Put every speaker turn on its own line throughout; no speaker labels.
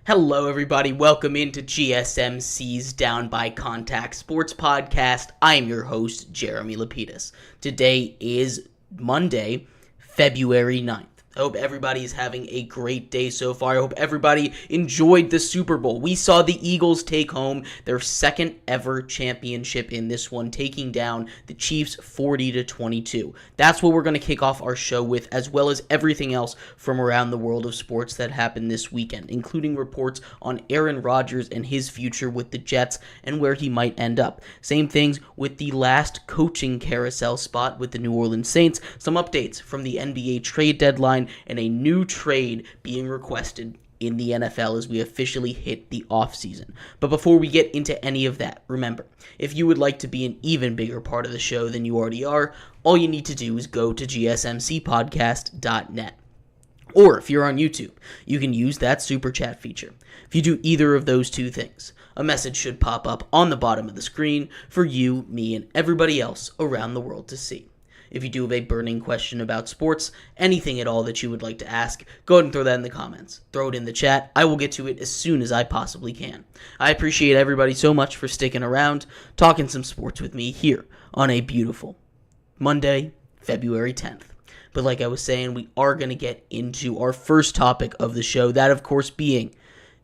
Hello, everybody. Welcome into GSMC's Down by Contact Sports Podcast. I am your host, Jeremy Lapidus. Today is Monday, February 9th. I hope everybody is having a great day so far. I hope everybody enjoyed the Super Bowl. We saw the Eagles take home their second ever championship in this one, taking down the Chiefs 40-22. That's what we're going to kick off our show with, as well as everything else from around the world of sports that happened this weekend, including reports on Aaron Rodgers and his future with the Jets and where he might end up. Same things with the last coaching carousel spot with the New Orleans Saints, some updates from the NBA trade deadline, and a new trade being requested in the NFL as we officially hit the offseason. But before we get into any of that, remember, if you would like to be an even bigger part of the show than you already are, all you need to do is go to gsmcpodcast.net. Or if you're on YouTube, you can use that super chat feature. If you do either of those two things, a message should pop up on the bottom of the screen for you, me, and everybody else around the world to see. If you do have a burning question about sports, anything at all that you would like to ask, go ahead and throw that in the comments. Throw it in the chat. I will get to it as soon as I possibly can. I appreciate everybody so much for sticking around, talking some sports with me here on a beautiful Monday, February 10th. But like I was saying, we are going to get into our first topic of the show, that of course being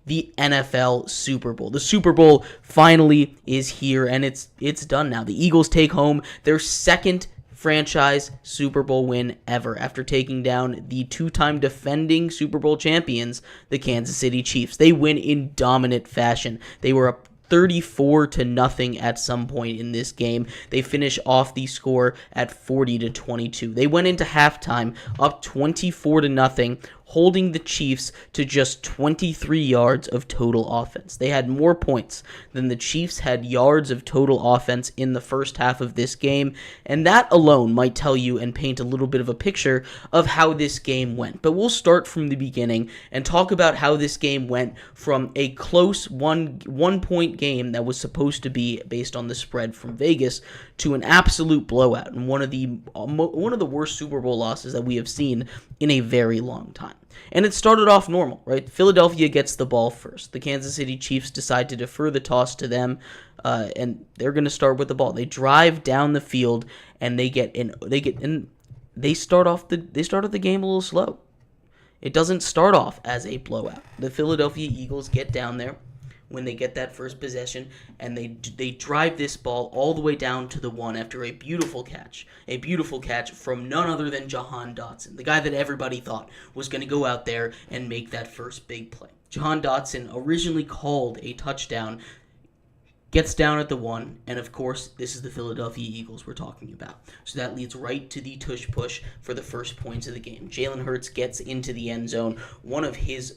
the NFL Super Bowl. The Super Bowl finally is here, and it's done now. The Eagles take home their second franchise Super Bowl win ever after taking down the two-time defending Super Bowl champions, the Kansas City Chiefs. They win in dominant fashion. They were up 34-0 at some point in this game. They finish off the score at 40-22. They went into halftime up 24-0, holding the Chiefs to just 23 yards of total offense. They had more points than the Chiefs had yards of total offense in the first half of this game, and that alone might tell you and paint a little bit of a picture of how this game went. But we'll start from the beginning and talk about how this game went from a close one-point game that was supposed to be based on the spread from Vegas to an absolute blowout and one of the worst Super Bowl losses that we have seen in a very long time. And it started off normal, right? Philadelphia gets the ball first. The Kansas City Chiefs decide to defer the toss to them, and they're going to start with the ball. They drive down the field, and they start off the game a little slow. It doesn't start off as a blowout. The Philadelphia Eagles get down there when they get that first possession, and they drive this ball all the way down to the one after a beautiful catch from none other than Jahan Dotson, the guy that everybody thought was going to go out there and make that first big play. Jahan Dotson, originally called a touchdown, gets down at the one, and of course, this is the Philadelphia Eagles we're talking about. So that leads right to the tush push for the first points of the game. Jalen Hurts gets into the end zone, one of his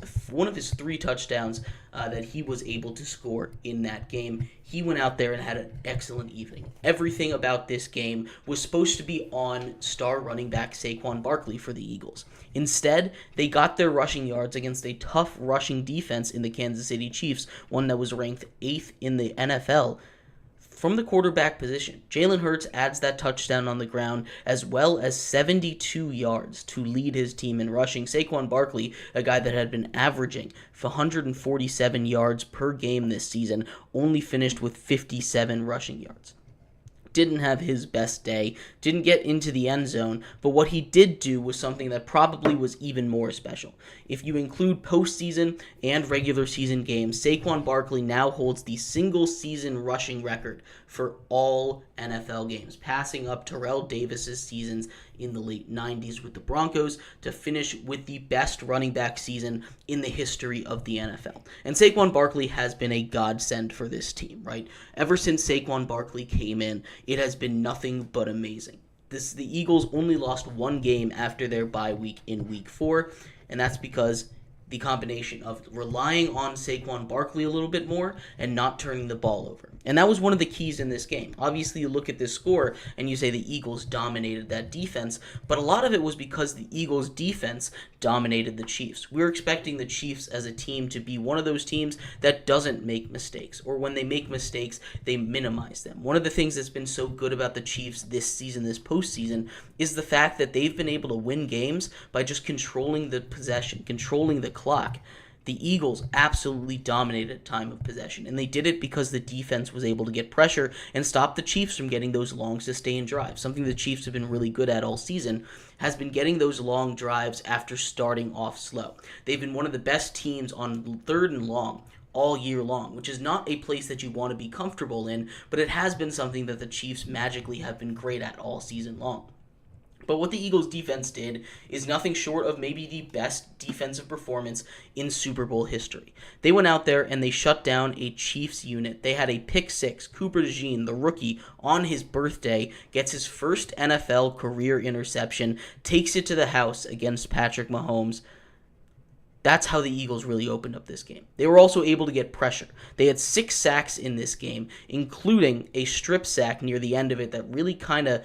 three touchdowns that he was able to score in that game. He went out there and had an excellent evening. Everything about this game was supposed to be on star running back Saquon Barkley for the Eagles. Instead, they got their rushing yards against a tough rushing defense in the Kansas City Chiefs, one that was ranked 8th in the NFL, from the quarterback position. Jalen Hurts adds that touchdown on the ground, as well as 72 yards to lead his team in rushing. Saquon Barkley, a guy that had been averaging 147 yards per game this season, only finished with 57 rushing yards. Didn't have his best day, didn't get into the end zone, but what he did do was something that probably was even more special. If you include postseason and regular season games, Saquon Barkley now holds the single season rushing record for all NFL games, passing up Terrell Davis's seasons in the late 90s with the Broncos to finish with the best running back season in the history of the NFL. And Saquon Barkley has been a godsend for this team, right? Ever since Saquon Barkley came in, it has been nothing but amazing. The Eagles only lost one game after their bye week in week 4, and that's because the combination of relying on Saquon Barkley a little bit more and not turning the ball over. And that was one of the keys in this game. Obviously, you look at this score and you say the Eagles dominated that defense, but a lot of it was because the Eagles' defense dominated the Chiefs. We were expecting the Chiefs as a team to be one of those teams that doesn't make mistakes, or when they make mistakes, they minimize them. One of the things that's been so good about the Chiefs this season, this postseason, is the fact that they've been able to win games by just controlling the possession, controlling the clock. The Eagles absolutely dominated time of possession, and they did it because the defense was able to get pressure and stop the Chiefs from getting those long sustained drives. Something the Chiefs have been really good at all season has been getting those long drives after starting off slow. They've been one of the best teams on 3rd and long all year long, which is not a place that you want to be comfortable in, but it has been something that the Chiefs magically have been great at all season long. But what the Eagles defense did is nothing short of maybe the best defensive performance in Super Bowl history. They went out there and they shut down a Chiefs unit. They had a pick six. Cooper DeJean, the rookie, on his birthday, gets his first NFL career interception, takes it to the house against Patrick Mahomes. That's how the Eagles really opened up this game. They were also able to get pressure. They had 6 sacks in this game, including a strip sack near the end of it that really kind of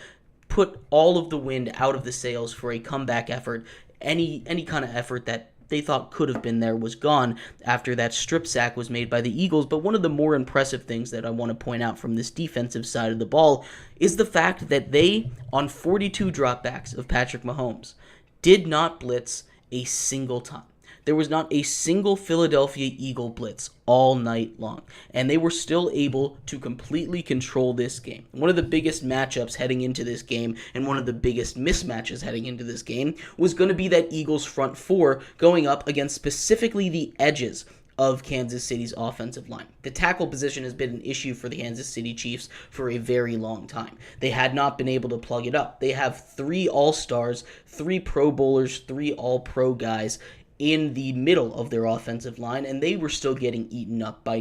put all of the wind out of the sails for a comeback effort. Any kind of effort that they thought could have been there was gone after that strip sack was made by the Eagles. But one of the more impressive things that I want to point out from this defensive side of the ball is the fact that they, on 42 dropbacks of Patrick Mahomes, did not blitz a single time. There was not a single Philadelphia Eagle blitz all night long, and they were still able to completely control this game. One of the biggest matchups heading into this game, and one of the biggest mismatches heading into this game, was going to be that Eagles front four going up against specifically the edges of Kansas City's offensive line. The tackle position has been an issue for the Kansas City Chiefs for a very long time. They had not been able to plug it up. They have 3 All-Stars, 3 Pro Bowlers, 3 All-Pro guys in the middle of their offensive line, and they were still getting eaten up by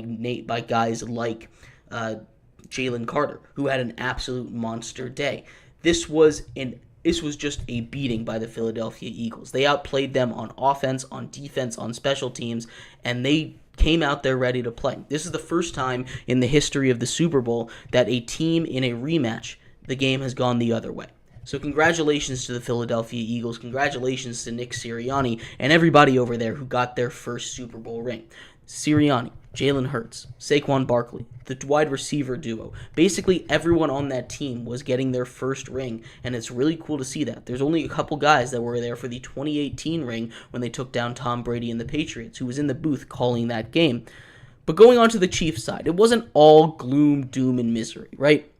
guys like Jalen Carter, who had an absolute monster day. This was just a beating by the Philadelphia Eagles. They outplayed them on offense, on defense, on special teams, and they came out there ready to play. This is the first time in the history of the Super Bowl that a team in a rematch, the game has gone the other way. So congratulations to the Philadelphia Eagles. Congratulations to Nick Sirianni and everybody over there who got their first Super Bowl ring. Sirianni, Jalen Hurts, Saquon Barkley, the wide receiver duo. Basically, everyone on that team was getting their first ring, and it's really cool to see that. There's only a couple guys that were there for the 2018 ring when they took down Tom Brady and the Patriots, who was in the booth calling that game. But going on to the Chiefs side, it wasn't all gloom, doom, and misery, right?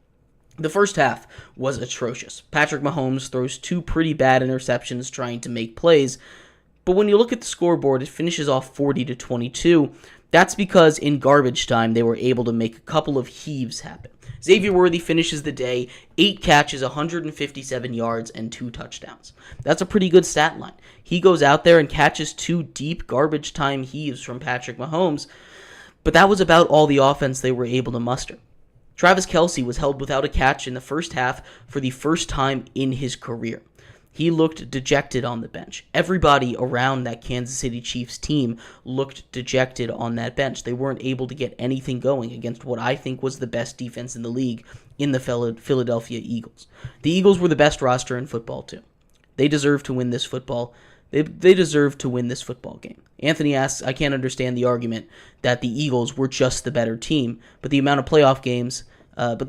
The first half was atrocious. Patrick Mahomes throws 2 pretty bad interceptions trying to make plays, but when you look at the scoreboard, it finishes off 40-22. That's because in garbage time, they were able to make a couple of heaves happen. Xavier Worthy finishes the day, 8 catches, 157 yards, and 2 touchdowns. That's a pretty good stat line. He goes out there and catches 2 deep garbage time heaves from Patrick Mahomes, but that was about all the offense they were able to muster. Travis Kelce was held without a catch in the first half for the first time in his career. He looked dejected on the bench. Everybody around that Kansas City Chiefs team looked dejected on that bench. They weren't able to get anything going against what I think was the best defense in the league in the Philadelphia Eagles. The Eagles were the best roster in football, too. They deserve to win this football. They deserve to win this football game. Anthony asks, I can't understand the argument that the Eagles were just the better team, but the amount of playoff games, that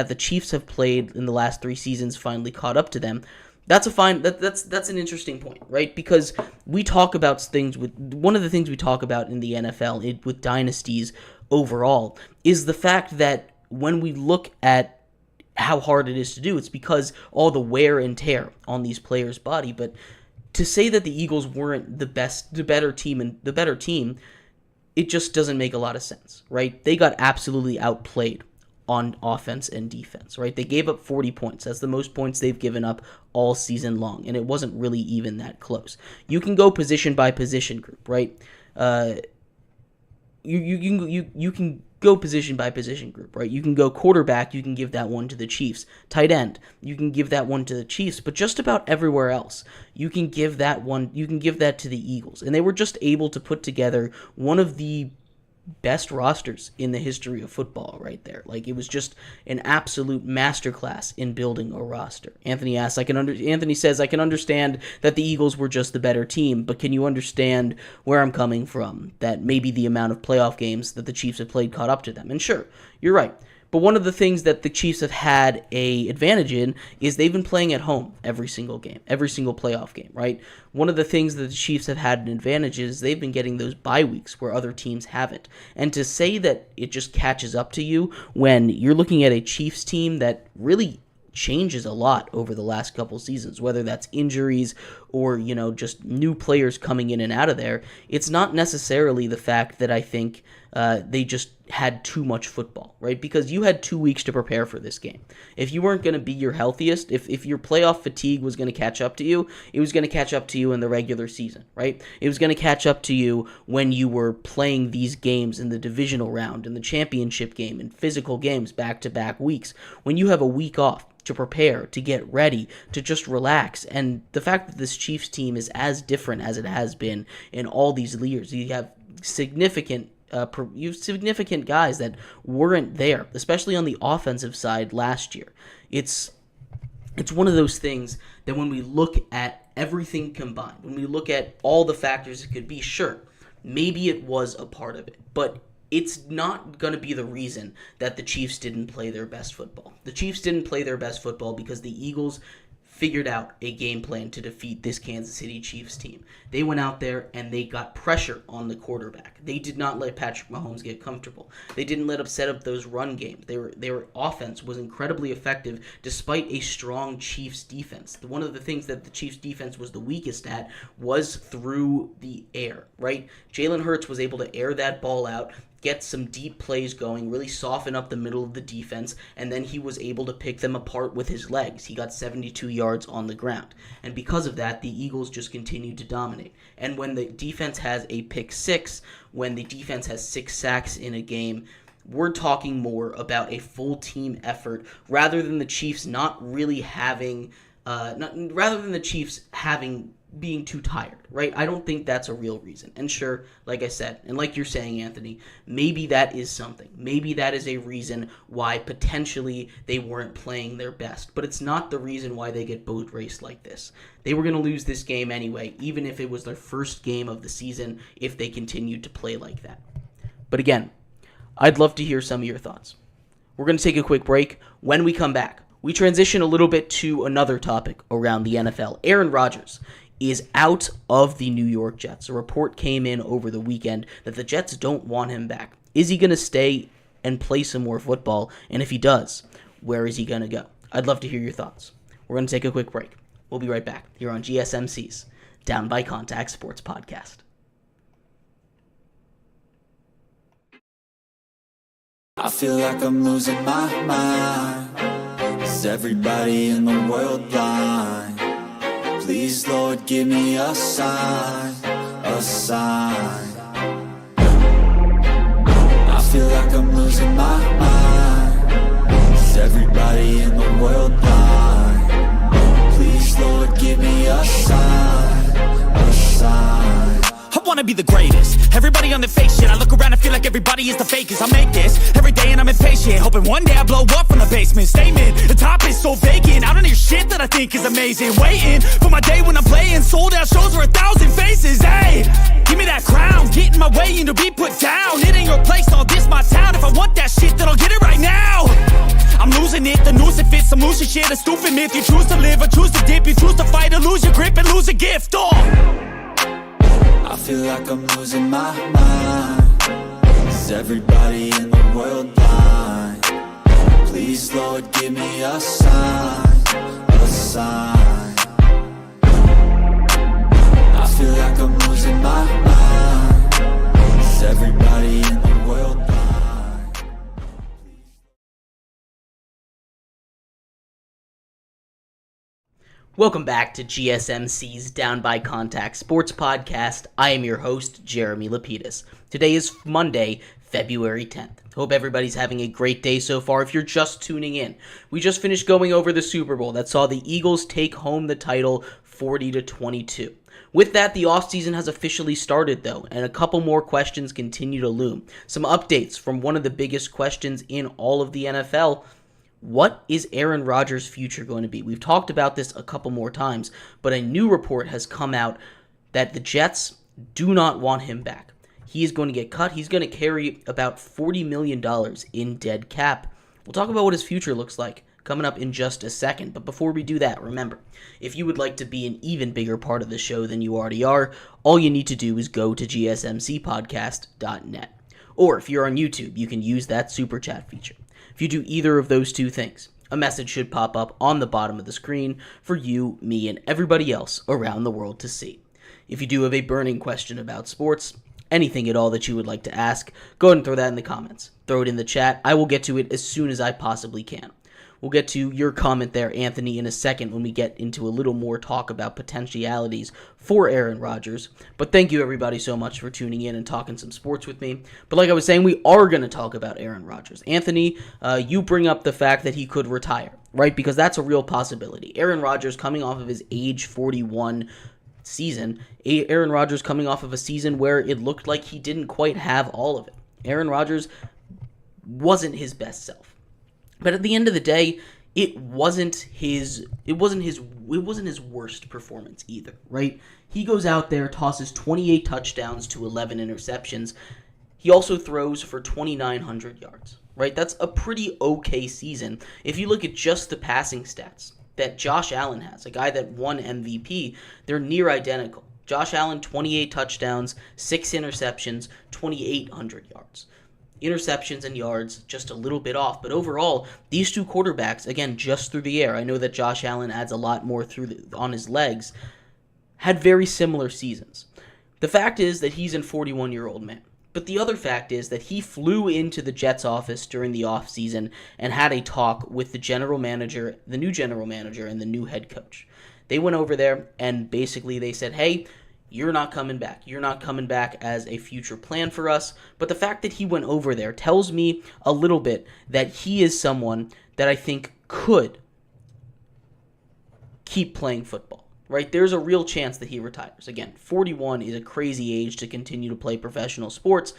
the Chiefs have played in the last 3 seasons finally caught up to them. That's an interesting point, right? Because we talk about one of the things we talk about in the NFL with dynasties overall is the fact that when we look at how hard it is to do, it's because all the wear and tear on these players' body. But to say that the Eagles weren't the better team, it just doesn't make a lot of sense, right? They got absolutely outplayed on offense and defense, right? They gave up 40 points. That's the most points they've given up all season long, and it wasn't really even that close. You can go position by position group, right? You can go position by position group, right? You can go quarterback, you can give that one to the Chiefs. Tight end, you can give that one to the Chiefs, but just about everywhere else, you can give that to the Eagles. And they were just able to put together one of the best rosters in the history of football right there. Like, it was just an absolute masterclass in building a roster. Anthony asks, Anthony says, I can understand that the Eagles were just the better team, but can you understand where I'm coming from? That maybe the amount of playoff games that the Chiefs have played caught up to them. And sure, you're right. But one of the things that the Chiefs have had a advantage in is they've been playing at home every single game, every single playoff game, right? One of the things that the Chiefs have had an advantage is they've been getting those bye weeks where other teams haven't. And to say that it just catches up to you when you're looking at a Chiefs team that really changes a lot over the last couple seasons, whether that's injuries or, just new players coming in and out of there, it's not necessarily the fact that I think they just had too much football, right? Because you had 2 weeks to prepare for this game. If you weren't going to be your healthiest, if your playoff fatigue was going to catch up to you, it was going to catch up to you in the regular season, right? It was going to catch up to you when you were playing these games in the divisional round, in the championship game, in physical games back-to-back weeks. When you have a week off to prepare, to get ready, to just relax. And the fact that this Chiefs team is as different as it has been in all these years, you have significant guys that weren't there, especially on the offensive side last year. It's one of those things that when we look at everything combined, when we look at all the factors it could be, sure, maybe it was a part of it, but it's not going to be the reason that the Chiefs didn't play their best football. The Chiefs didn't play their best football because the Eagles figured out a game plan to defeat this Kansas City Chiefs team. They went out there and they got pressure on the quarterback. They did not let Patrick Mahomes get comfortable. They didn't let him set up those run games. Their offense was incredibly effective despite a strong Chiefs defense. One of the things that the Chiefs defense was the weakest at was through the air, right? Jalen Hurts was able to air that ball out, get some deep plays going, really soften up the middle of the defense, and then he was able to pick them apart with his legs. He got 72 yards on the ground. And because of that, the Eagles just continued to dominate. And when the defense has a pick six, when the defense has 6 sacks in a game, we're talking more about a full team effort rather than the Chiefs being too tired, right? I don't think that's a real reason. And sure, like I said, and like you're saying, Anthony, maybe that is something. Maybe that is a reason why potentially they weren't playing their best. But it's not the reason why they get boat raced like this. They were going to lose this game anyway, even if it was their first game of the season, if they continued to play like that. But again, I'd love to hear some of your thoughts. We're going to take a quick break. When we come back, we transition a little bit to another topic around the NFL. Aaron Rodgers is out of the New York Jets. A report came in over the weekend that the Jets don't want him back. Is he going to stay and play some more football? And if he does, where is he going to go? I'd love to hear your thoughts. We're going to take a quick break. We'll be right back here on GSMC's Down by Contact Sports Podcast.
I feel like I'm losing my mind. Is everybody in the world blind? Please, Lord, give me a sign, a sign. I feel like I'm losing my mind. Is everybody in the world blind? Please, Lord, give me a sign, a sign.
I wanna be the greatest. Everybody on the fake shit. I look around and feel like everybody is the fakest. I make this every day and I'm impatient, hoping one day I blow up from the basement. Statement, the top is so vacant. I don't hear shit that I think is amazing. Waiting for my day when I'm playing sold out shows for 1,000 faces. Hey, give me that crown, get in my way and to be put down. It ain't your place, all this my town. If I want that shit, then I'll get it right now. I'm losing it, the noose it fits. I'm losing shit, a stupid myth. You choose to live or choose to dip. You choose to fight or lose your grip and lose a gift.
I feel like I'm losing my mind. Is everybody in the world blind? Please, Lord, give me a sign, a sign. I feel like I'm losing my mind. Is everybody in the world blind?
Welcome back to GSMC's Down by Contact Sports Podcast. I am your host, Jeremy Lapidus. Today is Monday, February 10th. Hope everybody's having a great day so far. If you're just tuning in, we just finished going over the Super Bowl that saw the Eagles take home the title 40-22. With that, the offseason has officially started, though, and a couple more questions continue to loom. Some updates from one of the biggest questions in all of the NFL. What is Aaron Rodgers' future going to be? We've talked about this a couple more times, but a new report has come out that the Jets do not want him back. He is going to get cut. He's going to carry about $40 million in dead cap, We'll talk about what his future looks like coming up in just a second. But before we do that, remember, if you would like to be an even bigger part of the show than you already are, all you need to do is go to gsmcpodcast.net. Or if you're on YouTube, you can use that super chat feature. If you do either of those two things, a message should pop up on the bottom of the screen for you, me, and everybody else around the world to see. If you do have a burning question about sports, anything at all that you would like to ask, go ahead and throw that in the comments. Throw it in the chat. I will get to it as soon as I possibly can. We'll get to your comment there, Anthony, in a second when we get into a little more talk about potentialities for Aaron Rodgers. But thank you, everybody, so much for tuning in and talking some sports with me. But like I was saying, we are going to talk about Aaron Rodgers. Anthony, you bring up the fact that he could retire, right? Because that's a real possibility. Aaron Rodgers coming off of his age 41 season. Aaron Rodgers coming off of a season where it looked like he didn't quite have all of it. Aaron Rodgers wasn't his best self. But at the end of the day, it wasn't his worst performance either, right? He goes out there, tosses 28 touchdowns to 11 interceptions. He also throws for 2,900 yards, right? That's a pretty okay season. If you look at just the passing stats that Josh Allen has, a guy that won MVP, they're near identical. Josh Allen, 28 touchdowns, 6 interceptions, 2,800 yards. Interceptions and yards just a little bit off, but overall these two quarterbacks, again, just through the air, I know that Josh Allen adds a lot more on his legs, had very similar seasons. The fact is that he's a 41-year-old man, but the other fact is that he flew into the Jets office during the offseason and had a talk with the general manager, the new general manager, and the new head coach. They went over there and basically they said, hey, you're not coming back. You're not coming back as a future plan for us. But the fact that he went over there tells me a little bit that he is someone that I think could keep playing football, right? There's a real chance that he retires. Again, 41 is a crazy age to continue to play professional sports.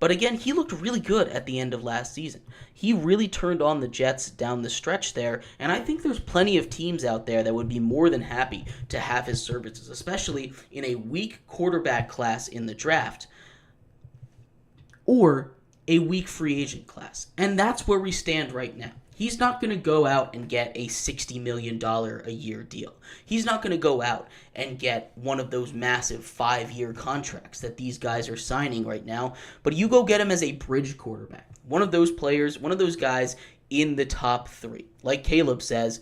But again, he looked really good at the end of last season. He really turned on the Jets down the stretch there, and I think there's plenty of teams out there that would be more than happy to have his services, especially in a weak quarterback class in the draft or a weak free agent class. And that's where we stand right now. He's not going to go out and get a $60 million a year deal. He's not going to go out and get one of those massive 5-year contracts that these guys are signing right now. But you go get him as a bridge quarterback. One of those players, one of those guys in the top 3. Like Caleb says,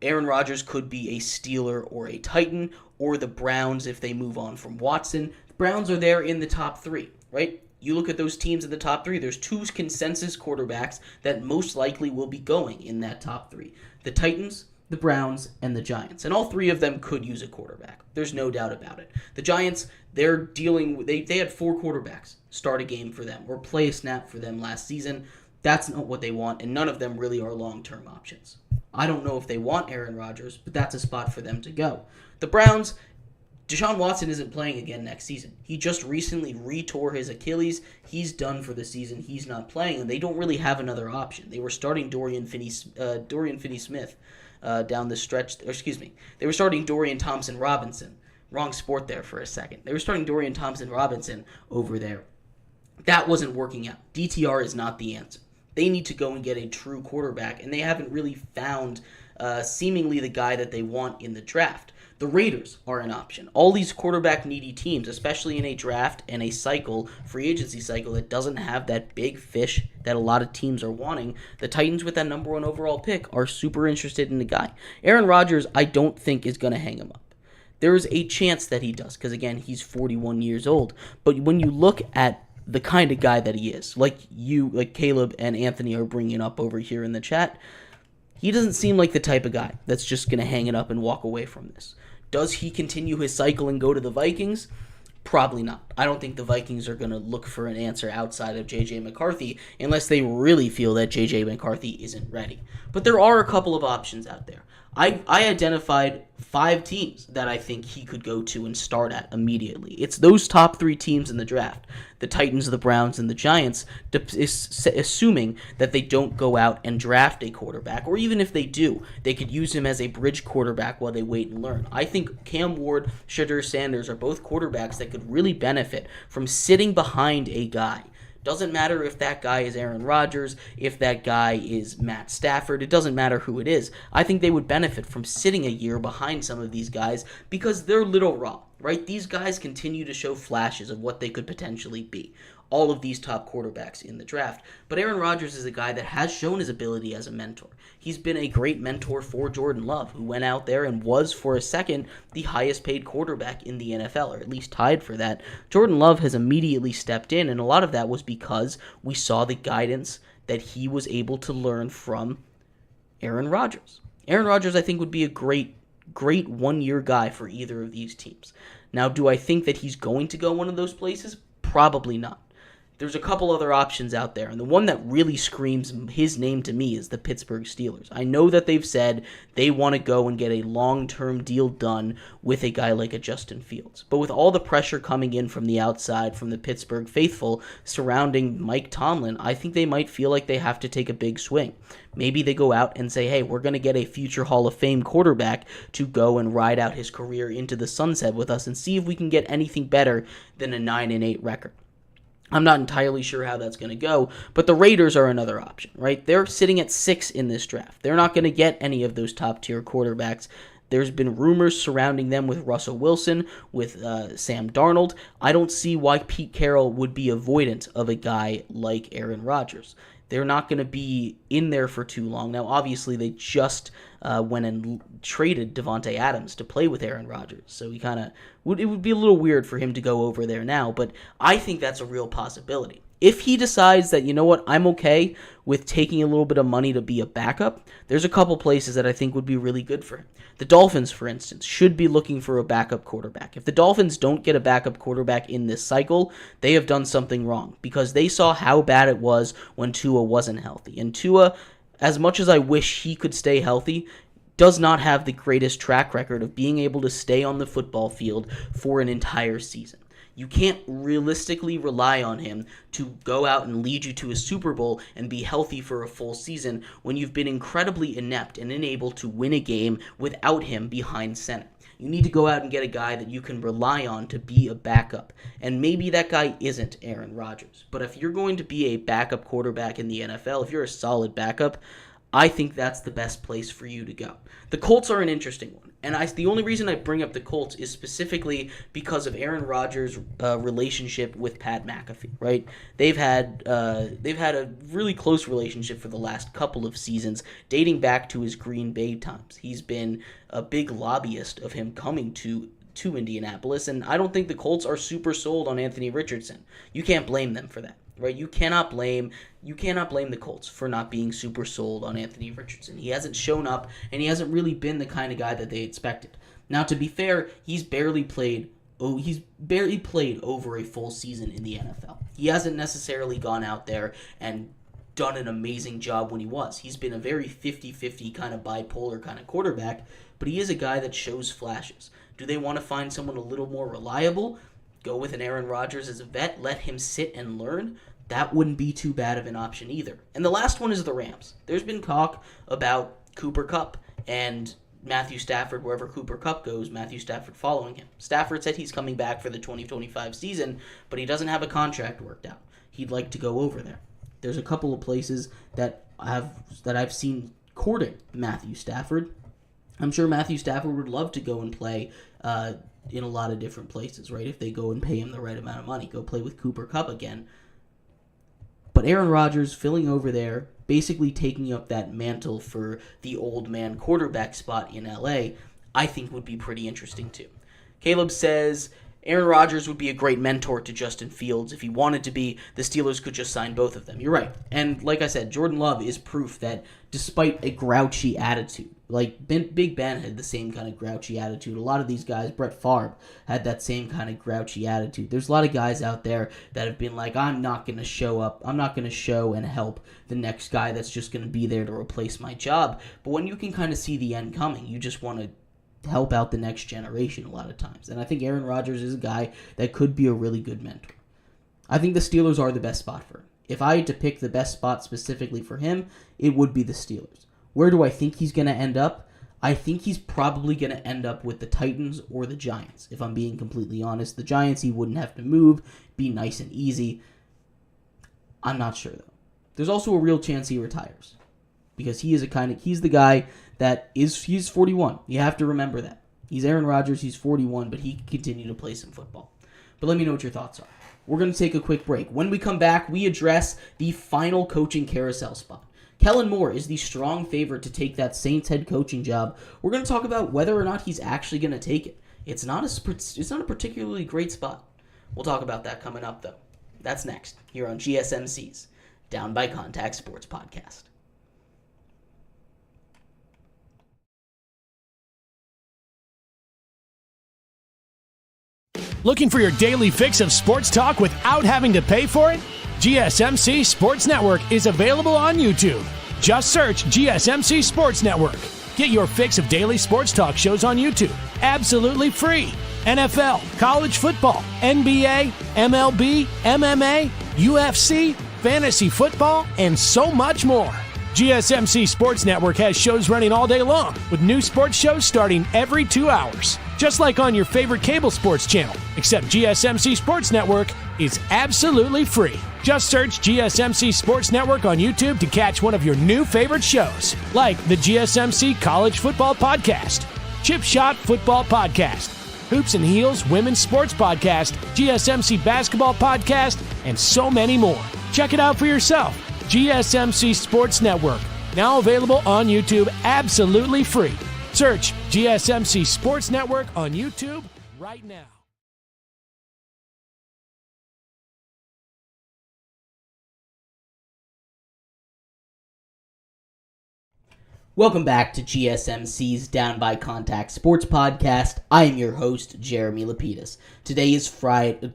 Aaron Rodgers could be a Steeler or a Titan, or the Browns if they move on from Watson. The Browns are there in the top 3, right? You look at those teams in the top 3, there's 2 consensus quarterbacks that most likely will be going in that top 3. The Titans, the Browns, and the Giants. And all 3 of them could use a quarterback. There's no doubt about it. The Giants, they had 4 quarterbacks start a game for them or play a snap for them last season. That's not what they want, and none of them really are long-term options. I don't know if they want Aaron Rodgers, but that's a spot for them to go. The Browns, Deshaun Watson isn't playing again next season. He just recently retore his Achilles. He's done for the season. He's not playing, and they don't really have another option. They were starting Dorian Finney-Smith down the stretch. They were starting Dorian Thompson-Robinson. Wrong sport there for a second. They were starting Dorian Thompson-Robinson over there. That wasn't working out. DTR is not the answer. They need to go and get a true quarterback, and they haven't really found seemingly the guy that they want in the draft. The Raiders are an option. All these quarterback-needy teams, especially in a draft and a free agency cycle that doesn't have that big fish that a lot of teams are wanting, the Titans with that number 1 overall pick are super interested in the guy. Aaron Rodgers, I don't think, is going to hang him up. There is a chance that he does, because, again, he's 41 years old. But when you look at the kind of guy that he is, like Caleb and Anthony are bringing up over here in the chat, he doesn't seem like the type of guy that's just going to hang it up and walk away from this. Does he continue his cycle and go to the Vikings? Probably not. I don't think the Vikings are going to look for an answer outside of J.J. McCarthy unless they really feel that J.J. McCarthy isn't ready. But there are a couple of options out there. I identified 5 teams that I think he could go to and start at immediately. It's those top 3 teams in the draft, the Titans, the Browns, and the Giants, assuming that they don't go out and draft a quarterback, or even if they do, they could use him as a bridge quarterback while they wait and learn. I think Cam Ward, Shedeur Sanders are both quarterbacks that could really benefit from sitting behind a guy Doesn't matter if that guy is Aaron Rodgers, if that guy is Matt Stafford. It doesn't matter who it is. I think they would benefit from sitting a year behind some of these guys because they're little raw, right? These guys continue to show flashes of what they could potentially be. All of these top quarterbacks in the draft. But Aaron Rodgers is a guy that has shown his ability as a mentor. He's been a great mentor for Jordan Love, who went out there and was, for a second, the highest paid quarterback in the NFL, or at least tied for that. Jordan Love has immediately stepped in, and a lot of that was because we saw the guidance that he was able to learn from Aaron Rodgers. Aaron Rodgers, I think, would be a great one-year guy for either of these teams. Now, do I think that he's going to go one of those places? Probably not. There's a couple other options out there, and the one that really screams his name to me is the Pittsburgh Steelers. I know that they've said they want to go and get a long-term deal done with a guy like a Justin Fields. But with all the pressure coming in from the outside, from the Pittsburgh faithful surrounding Mike Tomlin, I think they might feel like they have to take a big swing. Maybe they go out and say, hey, we're going to get a future Hall of Fame quarterback to go and ride out his career into the sunset with us and see if we can get anything better than a 9-8 record. I'm not entirely sure how that's going to go, but the Raiders are another option, right? They're sitting at 6 in this draft. They're not going to get any of those top-tier quarterbacks. There's been rumors surrounding them with Russell Wilson, with Sam Darnold. I don't see why Pete Carroll would be avoidant of a guy like Aaron Rodgers. They're not going to be in there for too long. Now, obviously, they just went and traded Devontae Adams to play with Aaron Rodgers. So it would be a little weird for him to go over there now, but I think that's a real possibility. If he decides that, you know what, I'm okay with taking a little bit of money to be a backup, there's a couple places that I think would be really good for him. The Dolphins, for instance, should be looking for a backup quarterback. If the Dolphins don't get a backup quarterback in this cycle, they have done something wrong because they saw how bad it was when Tua wasn't healthy. And Tua, as much as I wish he could stay healthy, does not have the greatest track record of being able to stay on the football field for an entire season. You can't realistically rely on him to go out and lead you to a Super Bowl and be healthy for a full season when you've been incredibly inept and unable to win a game without him behind center. You need to go out and get a guy that you can rely on to be a backup. And maybe that guy isn't Aaron Rodgers. But if you're going to be a backup quarterback in the NFL, if you're a solid backup, I think that's the best place for you to go. The Colts are an interesting one. And the only reason I bring up the Colts is specifically because of Aaron Rodgers' relationship with Pat McAfee, right? They've had a really close relationship for the last couple of seasons, dating back to his Green Bay times. He's been a big lobbyist of him coming to Indianapolis, and I don't think the Colts are super sold on Anthony Richardson. You can't blame them for that. Right, you cannot blame the Colts for not being super sold on Anthony Richardson. He hasn't shown up, and he hasn't really been the kind of guy that they expected. Now, to be fair, he's barely played over a full season in the NFL. He hasn't necessarily gone out there and done an amazing job when he was. He's been a very 50-50 kind of bipolar kind of quarterback, but he is a guy that shows flashes. Do they want to find someone a little more reliable? Go with an Aaron Rodgers as a vet, let him sit and learn. That wouldn't be too bad of an option either. And the last one is the Rams. There's been talk about Cooper Kupp and Matthew Stafford, wherever Cooper Kupp goes, Matthew Stafford following him. Stafford said he's coming back for the 2025 season, but he doesn't have a contract worked out. He'd like to go over there. There's a couple of places that I've seen courting Matthew Stafford. I'm sure Matthew Stafford would love to go and play in a lot of different places, right? If they go and pay him the right amount of money, go play with Cooper Kupp again. But Aaron Rodgers filling over there, basically taking up that mantle for the old man quarterback spot in LA, I think would be pretty interesting too. Caleb says Aaron Rodgers would be a great mentor to Justin Fields. If he wanted to be, the Steelers could just sign both of them. You're right. And like I said, Jordan Love is proof that despite a grouchy attitude, like Big Ben had the same kind of grouchy attitude. A lot of these guys, Brett Favre, had that same kind of grouchy attitude. There's a lot of guys out there that have been like, I'm not going to show up. I'm not going to show and help the next guy that's just going to be there to replace my job. But when you can kind of see the end coming, you just want to help out the next generation a lot of times. And I think Aaron Rodgers is a guy that could be a really good mentor. I think the Steelers are the best spot for him. If I had to pick the best spot specifically for him, it would be the Steelers. Where do I think he's going to end up? I think he's probably going to end up with the Titans or the Giants, if I'm being completely honest. The Giants, he wouldn't have to move, be nice and easy. I'm not sure, though. There's also a real chance he retires. Because he's the guy he's 41. You have to remember that. He's Aaron Rodgers, he's 41, but he can continue to play some football. But let me know what your thoughts are. We're going to take a quick break. When we come back, we address the final coaching carousel spot. Kellen Moore is the strong favorite to take that Saints head coaching job. We're going to talk about whether or not he's actually going to take it. It's not a particularly great spot. We'll talk about that coming up, though. That's next, here on GSMC's Down by Contact Sports Podcast.
Looking for your daily fix of sports talk without having to pay for it? GSMC Sports Network is available on YouTube. Just search GSMC Sports Network. Get your fix of daily sports talk shows on YouTube, absolutely free. NFL, college football, NBA, MLB, MMA, UFC, fantasy football, and so much more. GSMC Sports Network has shows running all day long, with new sports shows starting every 2 hours. Just like on your favorite cable sports channel, except GSMC Sports Network is absolutely free. Just search GSMC Sports Network on YouTube to catch one of your new favorite shows, like the GSMC College Football Podcast, Chip Shot Football Podcast, Hoops and Heels Women's Sports Podcast, GSMC Basketball Podcast, and so many more. Check it out for yourself. GSMC Sports Network, now available on YouTube absolutely free. Search GSMC Sports Network on YouTube right now.
Welcome back to GSMC's Down by Contact Sports Podcast. I am your host, Jeremy Lapidus. Today is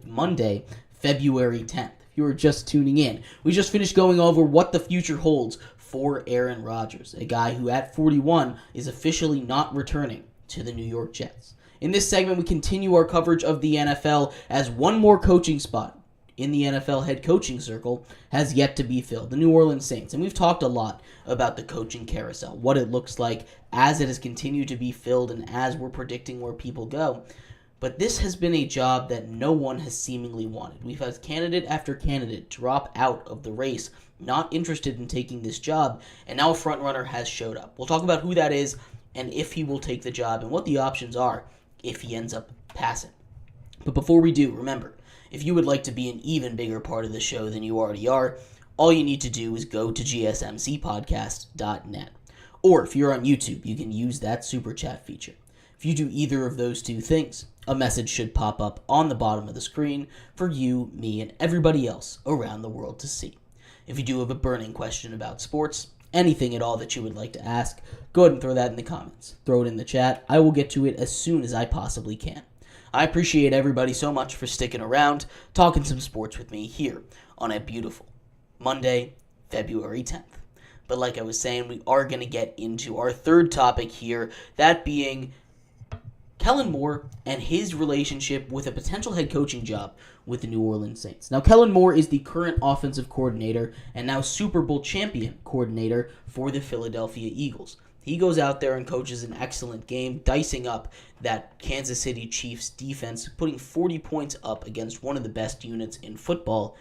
Monday, February 10th. If you are just tuning in, we just finished going over what the future holds for Aaron Rodgers, a guy who at 41 is officially not returning to the New York Jets. In this segment, we continue our coverage of the NFL as one more coaching spot in the NFL head coaching circle has yet to be filled, the New Orleans Saints. And we've talked a lot about the coaching carousel, what it looks like as it has continued to be filled and as we're predicting where people go. But this has been a job that no one has seemingly wanted. We've had candidate after candidate drop out of the race, not interested in taking this job, and now a frontrunner has showed up. We'll talk about who that is and if he will take the job and what the options are if he ends up passing. But before we do, remember, if you would like to be an even bigger part of the show than you already are, all you need to do is go to gsmcpodcast.net. Or if you're on YouTube, you can use that super chat feature. If you do either of those two things, a message should pop up on the bottom of the screen for you, me, and everybody else around the world to see. If you do have a burning question about sports, anything at all that you would like to ask, go ahead and throw that in the comments. Throw it in the chat. I will get to it as soon as I possibly can. I appreciate everybody so much for sticking around, talking some sports with me here on a beautiful Monday, February 10th. But like I was saying, we are going to get into our third topic here, that being Kellen Moore and his relationship with a potential head coaching job with the New Orleans Saints. Now, Kellen Moore is the current offensive coordinator and now Super Bowl champion coordinator for the Philadelphia Eagles. He goes out there and coaches an excellent game, dicing up that Kansas City Chiefs defense, putting 40 points up against one of the best units in football.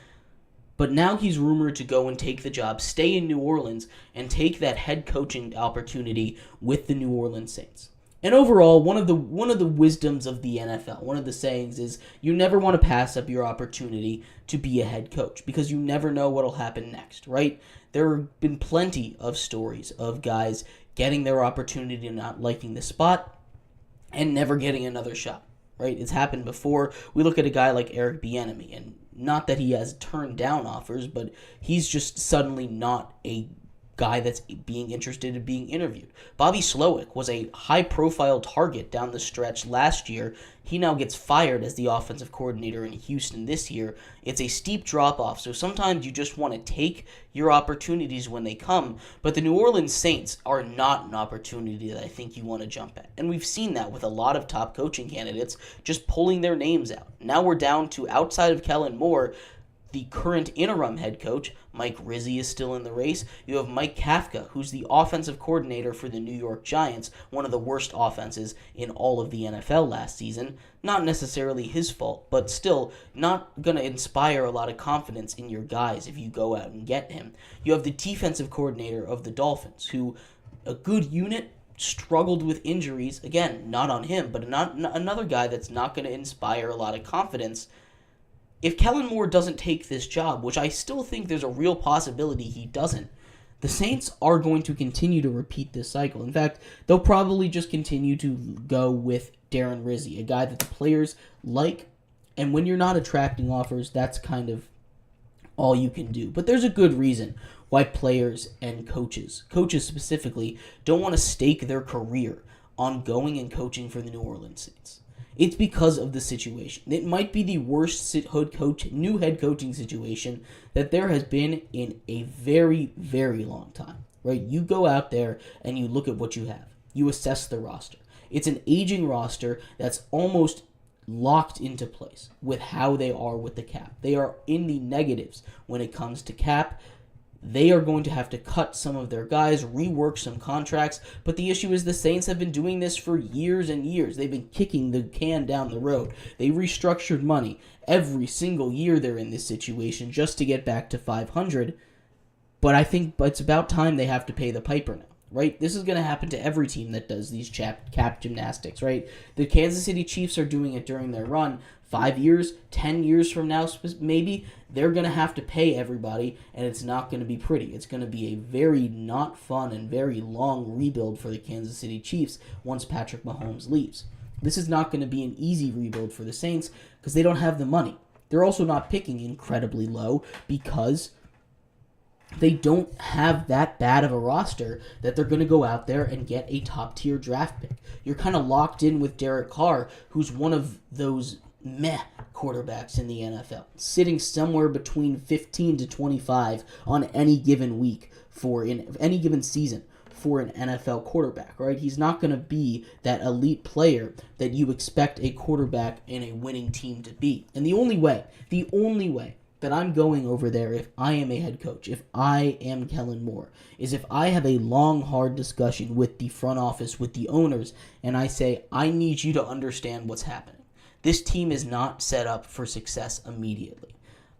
But now he's rumored to go and take the job, stay in New Orleans, and take that head coaching opportunity with the New Orleans Saints. And overall, one of the wisdoms of the NFL, one of the sayings is you never want to pass up your opportunity to be a head coach because you never know what will happen next, right? There have been plenty of stories of guys getting their opportunity and not liking the spot and never getting another shot, right? It's happened before. We look at a guy like Eric Bieniemy, and not that he has turned down offers, but he's just suddenly not a guy that's being interested in being interviewed. Bobby Slowick was a high-profile target down the stretch last year. He now gets fired as the offensive coordinator in Houston this year. It's a steep drop-off, so sometimes you just want to take your opportunities when they come, but the New Orleans Saints are not an opportunity that I think you want to jump at. And we've seen that with a lot of top coaching candidates just pulling their names out. Now we're down to, outside of Kellen Moore, the current interim head coach, Mike Rizzi, is still in the race. You have Mike Kafka, who's the offensive coordinator for the New York Giants, one of the worst offenses in all of the NFL last season. Not necessarily his fault, but still not going to inspire a lot of confidence in your guys if you go out and get him. You have the defensive coordinator of the Dolphins, who, a good unit, struggled with injuries. Again, not on him, but another guy that's not going to inspire a lot of confidence. If Kellen Moore doesn't take this job, which I still think there's a real possibility he doesn't, the Saints are going to continue to repeat this cycle. In fact, they'll probably just continue to go with Darren Rizzi, a guy that the players like, and when you're not attracting offers, that's kind of all you can do. But there's a good reason why players and coaches specifically, don't want to stake their career on going and coaching for the New Orleans Saints. It's because of the situation. It might be the worst new head coaching situation that there has been in a very, very long time. Right? You go out there and you look at what you have. You assess the roster. It's an aging roster that's almost locked into place with how they are with the cap. They are in the negatives when it comes to cap. They are going to have to cut some of their guys, rework some contracts, but the issue is the Saints have been doing this for years and years. They've been kicking the can down the road. They restructured money. Every single year they're in this situation just to get back to 500, but I think it's about time they have to pay the piper now, right? This is going to happen to every team that does these cap gymnastics, right? The Kansas City Chiefs are doing it during their run. 5 years, 10 years from now, maybe, they're going to have to pay everybody, and it's not going to be pretty. It's going to be a very not fun and very long rebuild for the Kansas City Chiefs once Patrick Mahomes leaves. This is not going to be an easy rebuild for the Saints because they don't have the money. They're also not picking incredibly low because they don't have that bad of a roster that they're going to go out there and get a top-tier draft pick. You're kind of locked in with Derek Carr, who's one of those meh quarterbacks in the NFL, sitting somewhere between 15 to 25 on any given week in any given season for an NFL quarterback, right? He's not going to be that elite player that you expect a quarterback in a winning team to be. And the only way that I'm going over there if I am a head coach, if I am Kellen Moore, is if I have a long, hard discussion with the front office, with the owners, and I say, I need you to understand what's happening. This team is not set up for success immediately.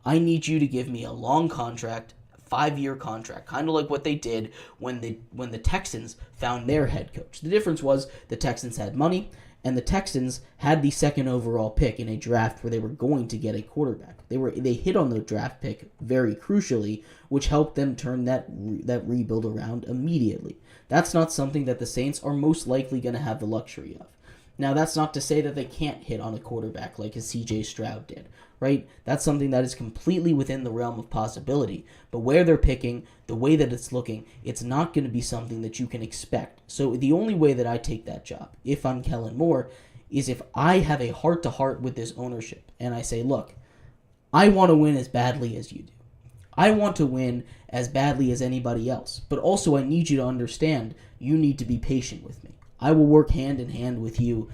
I need you to give me a long contract, 5-year contract, kind of like what they did when the Texans found their head coach. The difference was the Texans had money, and the Texans had the second overall pick in a draft where they were going to get a quarterback. They hit on the draft pick very crucially, which helped them turn that rebuild around immediately. That's not something that the Saints are most likely going to have the luxury of. Now, that's not to say that they can't hit on a quarterback like a C.J. Stroud did, right? That's something that is completely within the realm of possibility. But where they're picking, the way that it's looking, it's not going to be something that you can expect. So the only way that I take that job, if I'm Kellen Moore, is if I have a heart-to-heart with this ownership and I say, look, I want to win as badly as you do. I want to win as badly as anybody else. But also I need you to understand you need to be patient with me. I will work hand in hand with you,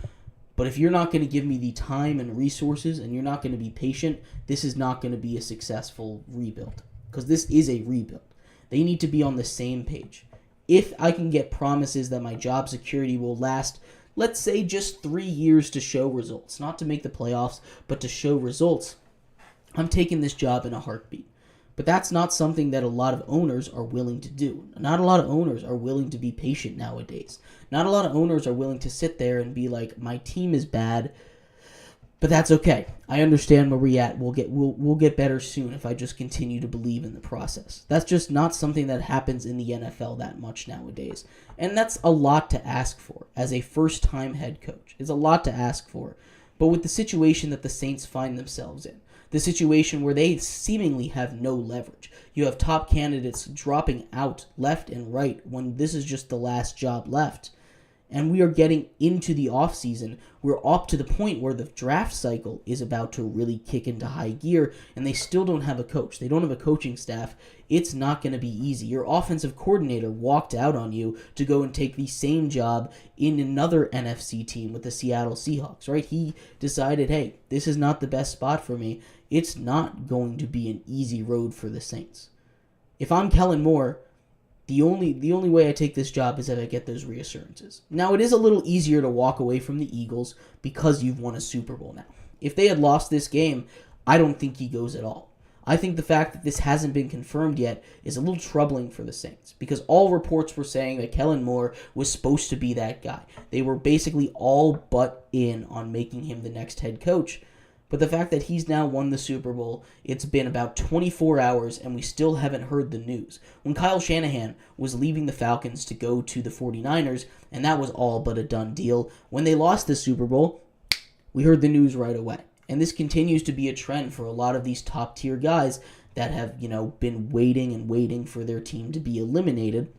but if you're not going to give me the time and resources and you're not going to be patient, this is not going to be a successful rebuild because this is a rebuild. They need to be on the same page. If I can get promises that my job security will last, let's say just 3 years to show results, not to make the playoffs, but to show results, I'm taking this job in a heartbeat. But that's not something that a lot of owners are willing to do. Not a lot of owners are willing to be patient nowadays. Not a lot of owners are willing to sit there and be like, my team is bad, but that's okay. I understand where we're at. We'll get better soon if I just continue to believe in the process. That's just not something that happens in the NFL that much nowadays. And that's a lot to ask for as a first-time head coach. It's a lot to ask for. But with the situation that the Saints find themselves in, the situation where they seemingly have no leverage. You have top candidates dropping out left and right when this is just the last job left. And we are getting into the offseason. We're up to the point where the draft cycle is about to really kick into high gear, and they still don't have a coach. They don't have a coaching staff. It's not going to be easy. Your offensive coordinator walked out on you to go and take the same job in another NFC team with the Seattle Seahawks, right? He decided, hey, this is not the best spot for me. it's not going to be an easy road for the Saints. If I'm Kellen Moore, the only way I take this job is if I get those reassurances. Now, it is a little easier to walk away from the Eagles because you've won a Super Bowl now. If they had lost this game, I don't think he goes at all. I think the fact that this hasn't been confirmed yet is a little troubling for the Saints because all reports were saying that Kellen Moore was supposed to be that guy. They were basically all but in on making him the next head coach. But the fact that he's now won the Super Bowl, it's been about 24 hours and we still haven't heard the news. When Kyle Shanahan was leaving the Falcons to go to the 49ers, and that was all but a done deal, when they lost the Super Bowl, we heard the news right away. And this continues to be a trend for a lot of these top-tier guys that have, been waiting and waiting for their team to be eliminated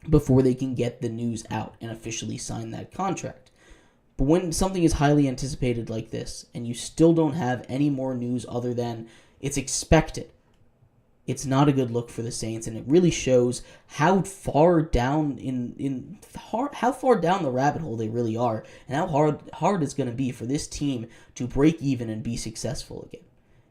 before they can get the news out and officially sign that contract. But when something is highly anticipated like this, and you still don't have any more news other than it's expected, it's not a good look for the Saints, and it really shows how far down how far down the rabbit hole they really are, and how hard it's going to be for this team to break even and be successful again.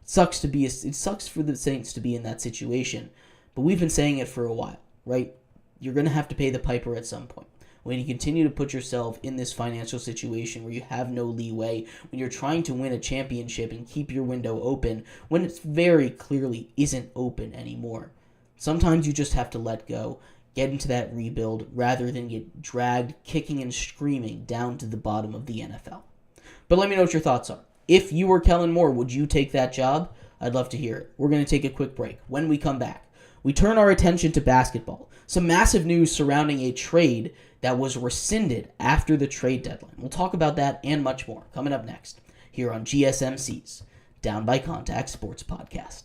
It sucks for the Saints to be in that situation, but we've been saying it for a while, right? You're going to have to pay the piper at some point. When you continue to put yourself in this financial situation where you have no leeway, when you're trying to win a championship and keep your window open, when it very clearly isn't open anymore, sometimes you just have to let go, get into that rebuild, rather than get dragged kicking and screaming down to the bottom of the NFL. But let me know what your thoughts are. If you were Kellen Moore, would you take that job? I'd love to hear it. We're going to take a quick break. When we come back, we turn our attention to basketball. Some massive news surrounding a trade that was rescinded after the trade deadline. We'll talk about that and much more coming up next here on GSMC's Down by Contact Sports Podcast.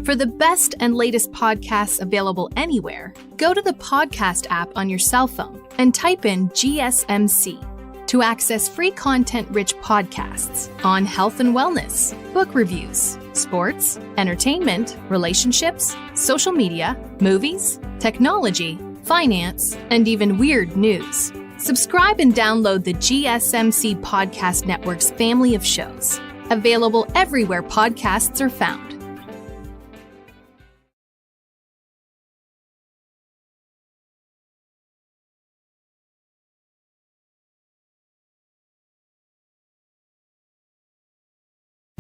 For the best and latest podcasts available anywhere, go to the podcast app on your cell phone and type in GSMC to access free content-rich podcasts on health and wellness, book reviews, sports, entertainment, relationships, social media, movies, technology, finance, and even weird news. Subscribe and download the GSMC Podcast Network's family of shows, available everywhere podcasts are found.